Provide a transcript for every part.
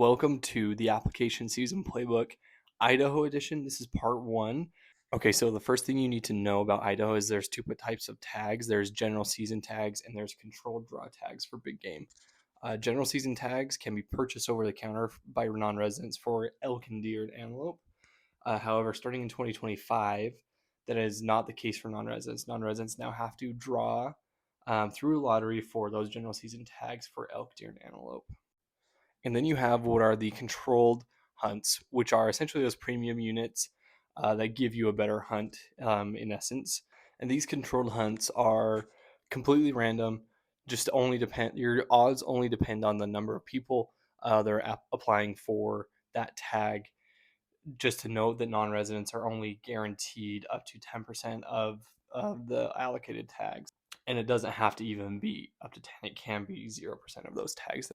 Welcome to the application season playbook, Idaho edition. This is part one. Okay, so the first thing you need to know about Idaho is there's two types of tags. There's general season tags and there's controlled draw tags for big game. General season tags can be purchased over the counter by non-residents for elk and deer and antelope. However, starting in 2025, that is not the case for non-residents. Non-residents now have to draw through a lottery for those general season tags for elk, deer, and antelope. And then you have what are the controlled hunts, which are essentially those premium units that give you a better hunt in essence. And these controlled hunts are completely random. Just only depend. Your odds only depend on the number of people that are applying for that tag. Just to note that non-residents are only guaranteed up to 10% of the allocated tags, and it doesn't have to even be up to 10. It can be 0% of those tags.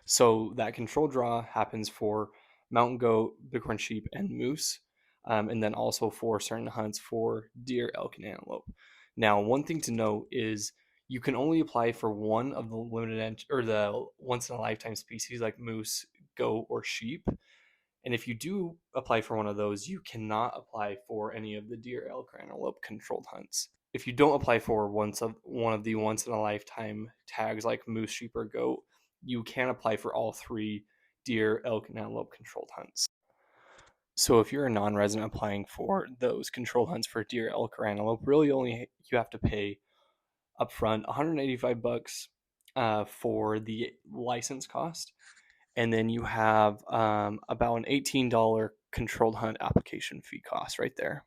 So that control draw happens for mountain goat, bighorn sheep, and moose, and then also for certain hunts for deer, elk, and antelope. Now, one thing to note is you can only apply for one of the limited or the once in a lifetime species like moose, goat, or sheep. And if you do apply for one of those, you cannot apply for any of the deer, elk, or antelope controlled hunts. If you don't apply for one of the once in a lifetime tags like moose, sheep, or goat, you can apply for all three deer, elk, and antelope controlled hunts. So if you're a non-resident applying for those controlled hunts for deer, elk, or antelope, really only you have to pay upfront $185 for the license cost, and then you have about an $18 controlled hunt application fee cost right there.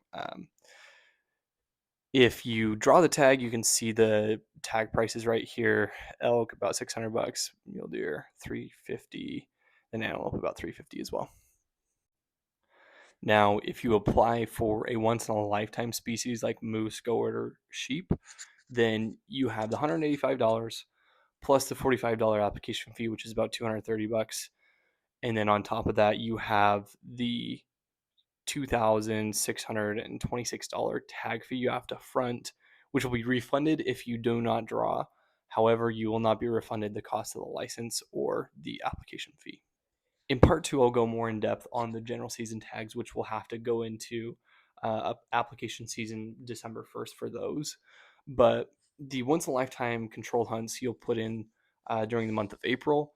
If you draw the tag, you can see the tag prices right here. Elk about $600, mule deer $350, and antelope about $350 as well. Now, if you apply for a once in a lifetime species like moose, goat, or sheep, then you have the $185 plus the $45 application fee, which is about $230. And then on top of that, you have the $2,626 tag fee you have to front, which will be refunded if you do not draw. However, you will not be refunded the cost of the license or the application fee. In part two, I'll go more in depth on the general season tags, which will have to go into application season December 1st for those. But the once in a lifetime controlled hunts you'll put in during the month of April.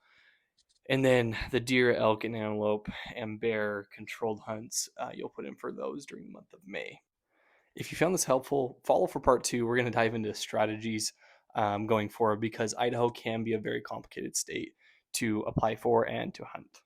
And then the deer, elk, and antelope and bear controlled hunts, you'll put in for those during the month of May. If you found this helpful, follow for part two. We're going to dive into strategies going forward because Idaho can be a very complicated state to apply for and to hunt.